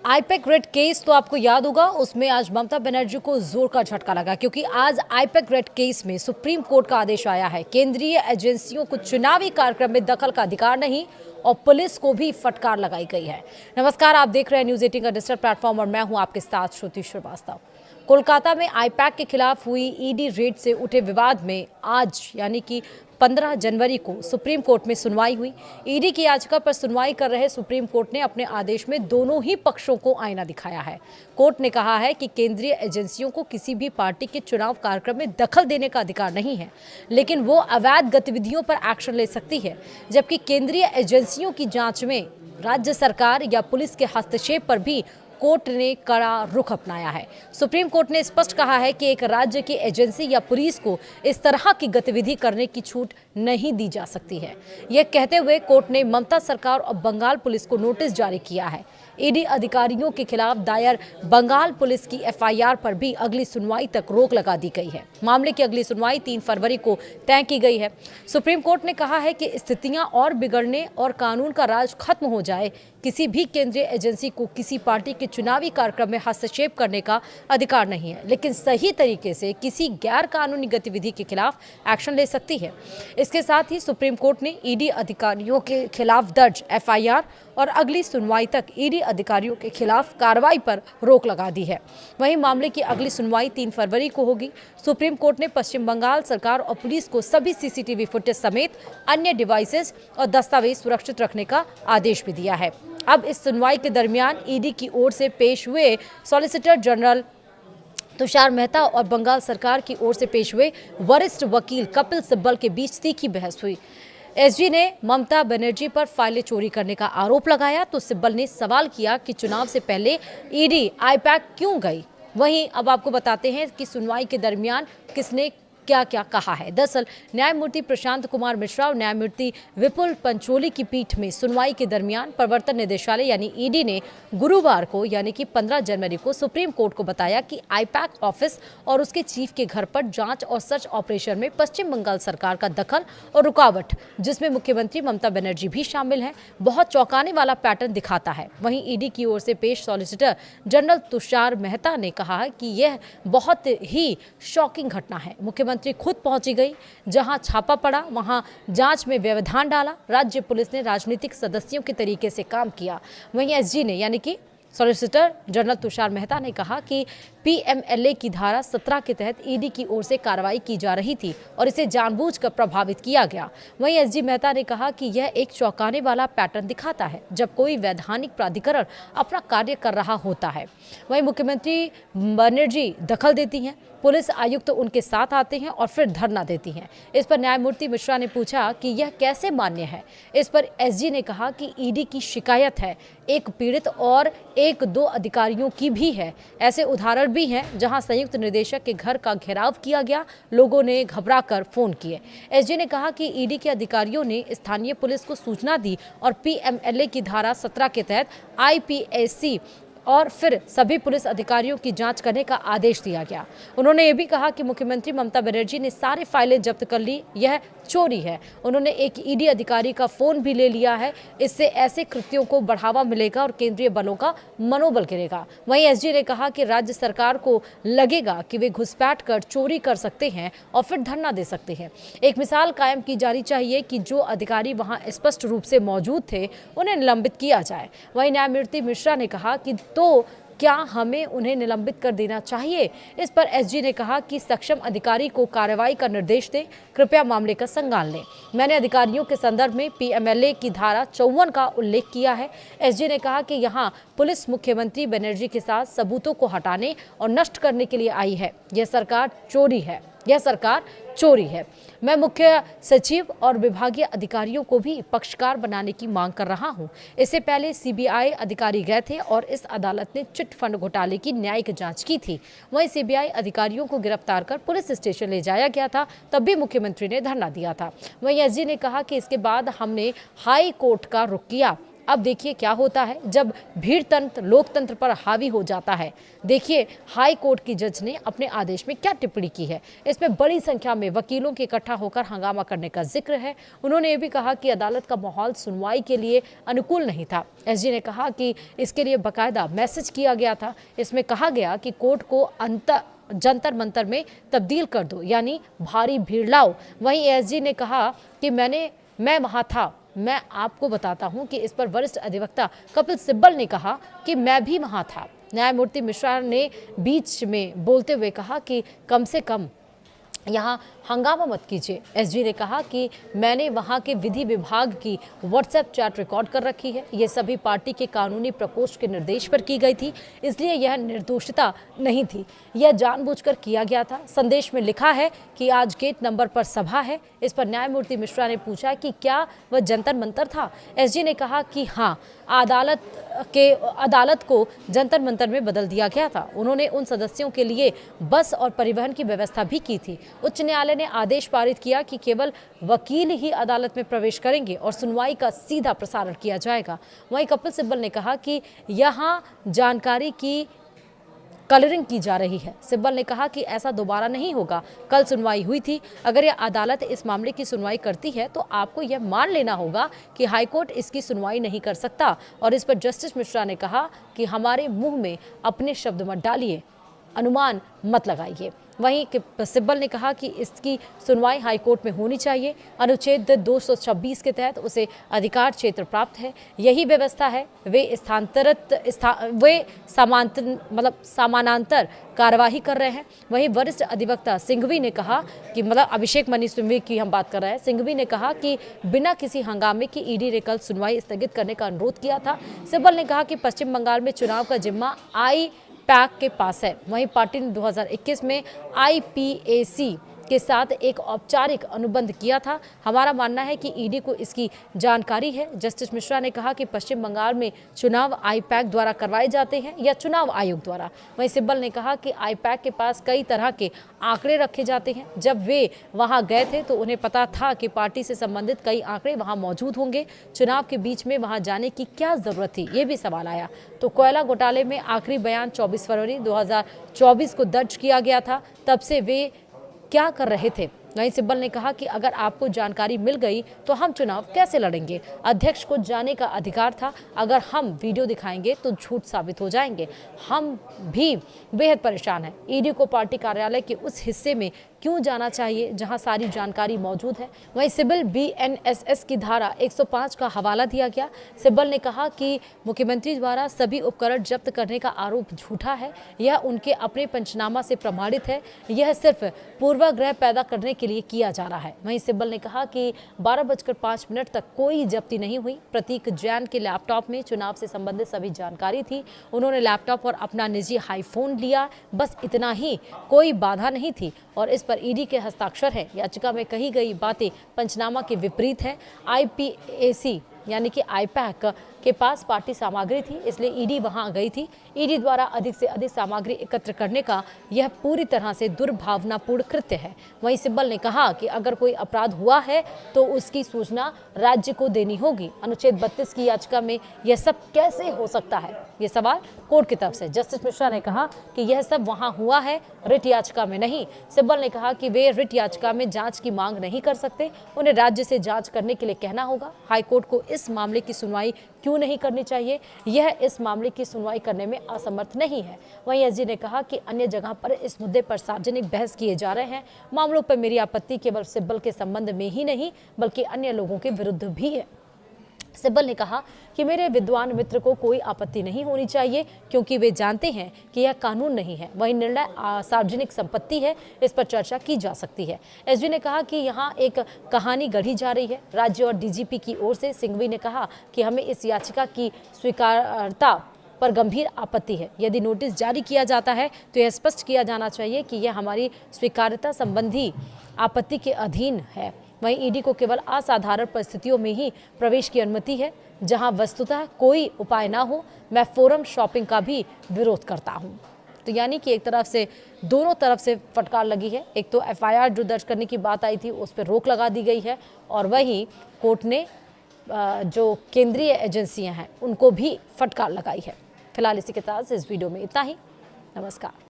IUPAC red case तो आपको याद होगा, उसमें आज ममता बनर्जी को जोर का झटका लगा क्योंकि आज आईपैक रेड केस में सुप्रीम कोर्ट का आदेश आया है। केंद्रीय एजेंसियों को चुनावी कार्यक्रम में दखल का अधिकार नहीं और पुलिस को भी फटकार लगाई गई है। नमस्कार, आप देख रहे हैं न्यूज 18 का डिजिटल प्लेटफॉर्म और मैं हूं आपके साथ श्रुति श्रीवास्तव। कोलकाता में आईपैक के खिलाफ हुई ईडी रेड से उठे विवाद में आज यानी कि 15 जनवरी को सुप्रीम कोर्ट में सुनवाई हुई। ईडी की याचिका पर सुनवाई कर रहे सुप्रीम कोर्ट ने अपने आदेश में दोनों ही पक्षों को आईना दिखाया है। कोर्ट ने कहा है कि केंद्रीय एजेंसियों को किसी भी पार्टी के चुनाव कार्यक्रम में दखल देने का अधिकार नहीं है, लेकिन वो अवैध गतिविधियों पर एक्शन ले सकती है, जबकि केंद्रीय एजेंसियों की जांच में राज्य सरकार या पुलिस के हस्तक्षेप पर भी कोर्ट ने कड़ा रुख अपनाया है। सुप्रीम कोर्ट ने स्पष्ट कहा है कि एक राज्य की एजेंसी या पुलिस को इस तरह की गतिविधि करने की छूट नहीं दी जा सकती है। यह कहते हुए कोर्ट ने ममता सरकार और बंगाल पुलिस को नोटिस जारी किया है। ईडी अधिकारियों के खिलाफ दायर बंगाल पुलिस की एफआईआर पर भी अगली सुनवाई तक रोक लगा दी गई है। मामले की अगली सुनवाई 3 फरवरी को तय की गई है। सुप्रीम कोर्ट ने कहा है कि स्थितियां और बिगड़ने और कानून का राज खत्म हो जाए, किसी भी केंद्रीय एजेंसी को किसी पार्टी के चुनावी कार्यक्रम में हस्तक्षेप करने का अधिकार नहीं है, लेकिन सही तरीके से किसी गैर कानूनी गतिविधि के खिलाफ एक्शन ले सकती है। इसके साथ ही सुप्रीम कोर्ट ने ईडी अधिकारियों के खिलाफ दर्ज एफआईआर और अगली सुनवाई तक ईडी अधिकारियों के खिलाफ कार्रवाई पर रोक लगा दी है। वहीं मामले की अगली सुनवाई 3 फरवरी को होगी। सुप्रीम कोर्ट ने पश्चिम बंगाल सरकार और पुलिस को सभी सीसीटीवी फुटेज समेत अन्य डिवाइसेस और दस्तावेज सुरक्षित रखने का आदेश भी दिया है। अब इस सुनवाई के दरमियान ईडी की ओर से पेश हुए सॉलिसिटर जनरल तुषार मेहता और बंगाल सरकार की ओर से पेश हुए वरिष्ठ वकील कपिल सिब्बल के बीच तीखी बहस हुई। एसजी ने ममता बनर्जी पर फाइलें चोरी करने का आरोप लगाया तो सिब्बल ने सवाल किया कि चुनाव से पहले ईडी आईपैक क्यों गई। वहीं अब आपको बताते हैं कि सुनवाई के दरमियान किसने क्या क्या कहा है। दरअसल न्यायमूर्ति प्रशांत कुमार मिश्रा और न्यायमूर्ति विपुल पंचोली की पीठ में सुनवाई के दरमियान प्रवर्तन निदेशालय यानी ईडी ने गुरुवार को यानी कि 15 जनवरी को सुप्रीम कोर्ट को बताया कि आईपैक ऑफिस और उसके चीफ के घर पर जांच और सर्च ऑपरेशन में पश्चिम बंगाल सरकार का दखल और रुकावट, जिसमें मुख्यमंत्री ममता बनर्जी भी शामिल है, बहुत चौंकाने वाला पैटर्न दिखाता है। वहीं ईडी की ओर से पेश सॉलिसिटर जनरल तुषार मेहता ने कहा कि यह बहुत ही शॉकिंग घटना है। मुख्यमंत्री खुद पहुंची गई, जहां छापा पड़ा वहां जांच में व्यवधान डाला। राज्य पुलिस ने राजनीतिक सदस्यों के तरीके से काम किया। वहीं एसजी ने यानी कि सॉलिसिटर जनरल तुषार मेहता ने कहा कि पीएमएलए की धारा 17 के तहत ईडी की ओर से कार्रवाई की जा रही थी और इसे जानबूझकर प्रभावित किया गया। वहीं एसजी मेहता ने कहा कि यह एक चौंकाने वाला पैटर्न दिखाता है जब कोई वैधानिक प्राधिकरण अपना कार्य कर रहा होता है। वहीं मुख्यमंत्री बनर्जी दखल देती हैं, पुलिस आयुक्त उनके साथ आते हैं और फिर धरना देती हैं। इस पर न्यायमूर्ति मिश्रा ने पूछा कि यह कैसे मान्य है। इस पर एसजी ने कहा कि ईडी की शिकायत है, एक पीड़ित और 1-2 अधिकारियों की भी है। ऐसे उदाहरण भी हैं जहां संयुक्त निदेशक के घर का घेराव किया गया, लोगों ने घबराकर फोन किए। एसजी ने कहा कि ईडी के अधिकारियों ने स्थानीय पुलिस को सूचना दी और पीएमएलए की धारा 17 के तहत आईपीएसी और फिर सभी पुलिस अधिकारियों की जांच करने का आदेश दिया गया। उन्होंने ये भी कहा कि मुख्यमंत्री ममता बनर्जी ने सारी फाइलें जब्त कर ली, यह चोरी है। उन्होंने एक ईडी अधिकारी का फोन भी ले लिया है। इससे ऐसे कृत्यों को बढ़ावा मिलेगा और केंद्रीय बलों का मनोबल गिरेगा। वहीं एसजी ने कहा कि राज्य सरकार को लगेगा कि वे घुसपैठ कर चोरी कर सकते हैं और फिर धरना दे सकते हैं। एक मिसाल कायम की जानी चाहिए कि जो अधिकारी वहां स्पष्ट रूप से मौजूद थे उन्हें निलंबित किया जाए। वहीं न्यायमूर्ति मिश्रा ने कहा कि तो क्या हमें उन्हें निलंबित कर देना चाहिए। इस पर एसजी ने कहा कि सक्षम अधिकारी को कार्रवाई का निर्देश दें, कृपया मामले का संज्ञान लें। मैंने अधिकारियों के संदर्भ में पीएमएलए की धारा 54 का उल्लेख किया है। एसजी ने कहा कि यहाँ पुलिस मुख्यमंत्री बनर्जी के साथ सबूतों को हटाने और नष्ट करने के लिए आई है। यह सरकार चोरी है। मैं मुख्य सचिव और विभागीय अधिकारियों को भी पक्षकार बनाने की मांग कर रहा हूं। इससे पहले सीबीआई अधिकारी गए थे और इस अदालत ने चिट फंड घोटाले की न्यायिक जांच की थी। वहीं सीबीआई अधिकारियों को गिरफ्तार कर पुलिस स्टेशन ले जाया गया था, तब भी मुख्यमंत्री ने धरना दिया था। वहीं एसजी ने कहा कि इसके बाद हमने हाई कोर्ट का रुख किया। अब देखिए क्या होता है जब भीड़ तंत्र लोकतंत्र पर हावी हो जाता है। देखिए हाई कोर्ट की जज ने अपने आदेश में क्या टिप्पणी की है। इसमें बड़ी संख्या में वकीलों के इकट्ठा होकर हंगामा करने का जिक्र है। उन्होंने ये भी कहा कि अदालत का माहौल सुनवाई के लिए अनुकूल नहीं था। एसजी ने कहा कि इसके लिए बाकायदा मैसेज किया गया था। इसमें कहा गया कि कोर्ट को जंतर मंतर में तब्दील कर दो, यानी भारी भीड़ लाओ। वहीं एसजी ने कहा कि मैं वहां था। मैं आपको बताता हूं कि इस पर वरिष्ठ अधिवक्ता कपिल सिब्बल ने कहा कि मैं भी वहां था। न्यायमूर्ति मिश्रा ने बीच में बोलते हुए कहा कि कम से कम यहाँ हंगामा मत कीजिए। एसजी ने कहा कि मैंने वहाँ के विधि विभाग की व्हाट्सएप चैट रिकॉर्ड कर रखी है। ये सभी पार्टी के कानूनी प्रकोष्ठ के निर्देश पर की गई थी, इसलिए यह निर्दोषिता नहीं थी, यह जानबूझकर किया गया था। संदेश में लिखा है कि आज गेट नंबर पर सभा है। इस पर न्यायमूर्ति मिश्रा ने पूछा कि क्या वह जंतर मंतर था। एसजी ने कहा कि हाँ, अदालत को जंतर मंतर में बदल दिया गया था। उन्होंने उन सदस्यों के लिए बस और परिवहन की व्यवस्था भी की थी। उच्च न्यायालय ने आदेश पारित किया कि केवल वकील ही अदालत में प्रवेश करेंगे और सुनवाई का सीधा प्रसारण किया जाएगा। वहीं कपिल सिब्बल ने कहा कि यहां जानकारी की कलरिंग की जा रही है। सिब्बल ने कहा कि ऐसा दोबारा नहीं होगा। कल सुनवाई हुई थी। अगर यह अदालत इस मामले की सुनवाई करती है तो आपको यह मान लेना होगा कि हाईकोर्ट इसकी सुनवाई नहीं कर सकता। और इस पर जस्टिस मिश्रा ने कहा कि हमारे मुंह में अपने शब्द मत डालिए, अनुमान मत लगाइए। वहीं सिब्बल ने कहा कि इसकी सुनवाई हाईकोर्ट में होनी चाहिए। अनुच्छेद 226 के तहत उसे अधिकार क्षेत्र प्राप्त है। यही व्यवस्था है। वे समानांतर कार्यवाही कर रहे हैं। वहीं वरिष्ठ अधिवक्ता सिंघवी ने कहा कि अभिषेक मनु सिंघवी की हम बात कर रहे हैं। सिंघवी ने कहा कि बिना किसी हंगामे की ईडी ने कल सुनवाई स्थगित करने का अनुरोध किया था। सिब्बल ने कहा कि पश्चिम बंगाल में चुनाव का जिम्मा IPAC के पास है। वहीं पार्टी ने 2021 में IPAC के साथ एक औपचारिक अनुबंध किया था। हमारा मानना है कि ईडी को इसकी जानकारी है। जस्टिस मिश्रा ने कहा कि पश्चिम बंगाल में चुनाव IPAC द्वारा करवाए जाते हैं या चुनाव आयोग द्वारा। वहीं सिब्बल ने कहा कि IPAC के पास कई तरह के आंकड़े रखे जाते हैं। जब वे वहां गए थे तो उन्हें पता था कि पार्टी से संबंधित कई आंकड़े वहां मौजूद होंगे। चुनाव के बीच में वहां जाने की क्या जरूरत थी, ये भी सवाल आया। तो कोयला घोटाले में आखिरी बयान 24 फरवरी 2024 को दर्ज किया गया था। तब से वे क्या कर रहे थे। वहीं सिब्बल ने कहा कि अगर आपको जानकारी मिल गई तो हम चुनाव कैसे लड़ेंगे। अध्यक्ष को जाने का अधिकार था। अगर हम वीडियो दिखाएंगे तो झूठ साबित हो जाएंगे। हम भी बेहद परेशान हैं। ईडी को पार्टी कार्यालय के उस हिस्से में क्यों जाना चाहिए जहां सारी जानकारी मौजूद है। वहीं सिब्बल BNSS की धारा 105 का हवाला दिया गया। सिब्बल ने कहा कि मुख्यमंत्री द्वारा सभी उपकरण जब्त करने का आरोप झूठा है। यह उनके अपने पंचनामा से प्रमाणित है। यह सिर्फ पूर्वाग्रह पैदा करने के लिए किया जा रहा है। वहीं सिब्बल ने कहा कि 12:05 तक कोई जब्ती नहीं हुई। प्रतीक जैन के लैपटॉप में चुनाव से संबंधित सभी जानकारी थी। उन्होंने लैपटॉप और अपना निजी हाईफोन लिया, बस इतना ही, कोई बाधा नहीं थी। और इस पर ईडी के हस्ताक्षर है। याचिका में कही गई बातें पंचनामा के विपरीत है। IPAC यानी कि IPAC के पास पार्टी सामग्री थी, इसलिए ईडी वहां गई थी। ईडी द्वारा अधिक से अधिक सामग्री एकत्र करने का यह पूरी तरह से दुर्भावनापूर्ण कृत्य है। वहीं सिब्बल ने कहा कि अगर कोई अपराध हुआ है तो उसकी सूचना राज्य को देनी होगी। अनुच्छेद 32 की याचिका में यह सब कैसे हो सकता है, ये सवाल कोर्ट की तरफ से। जस्टिस मिश्रा ने कहा कि यह सब वहां हुआ है, रिट याचिका में नहीं। सिब्बल ने कहा कि वे रिट याचिका में जांच की मांग नहीं कर सकते, उन्हें राज्य से जांच करने के लिए कहना होगा। हाईकोर्ट को इस मामले की सुनवाई क्यों नहीं करनी चाहिए, यह इस मामले की सुनवाई करने में असमर्थ नहीं है। वहीं एसजी ने कहा कि अन्य जगह पर इस मुद्दे पर सार्वजनिक बहस किए जा रहे हैं। मामलों पर मेरी आपत्ति केवल सिब्बल के संबंध में ही नहीं बल्कि अन्य लोगों के विरुद्ध भी है। सिब्बल ने कहा कि मेरे विद्वान मित्र को कोई आपत्ति नहीं होनी चाहिए क्योंकि वे जानते हैं कि यह कानून नहीं है। वही निर्णय सार्वजनिक संपत्ति है, इस पर चर्चा की जा सकती है। एसजी ने कहा कि यहाँ एक कहानी गढ़ी जा रही है। राज्य और डीजीपी की ओर से सिंघवी ने कहा कि हमें इस याचिका की स्वीकार्यता पर गंभीर आपत्ति है। यदि नोटिस जारी किया जाता है तो यह स्पष्ट किया जाना चाहिए कि यह हमारी स्वीकार्यता संबंधी आपत्ति के अधीन है। वहीं ईडी को केवल असाधारण परिस्थितियों में ही प्रवेश की अनुमति है जहां वस्तुतः कोई उपाय ना हो। मैं फोरम शॉपिंग का भी विरोध करता हूं। तो यानी कि एक तरफ से दोनों तरफ से फटकार लगी है। एक तो FIR जो दर्ज करने की बात आई थी उस पर रोक लगा दी गई है और वहीं कोर्ट ने जो केंद्रीय एजेंसियां हैं उनको भी फटकार लगाई है। फिलहाल इसी के साथ इस वीडियो में इतना ही। नमस्कार।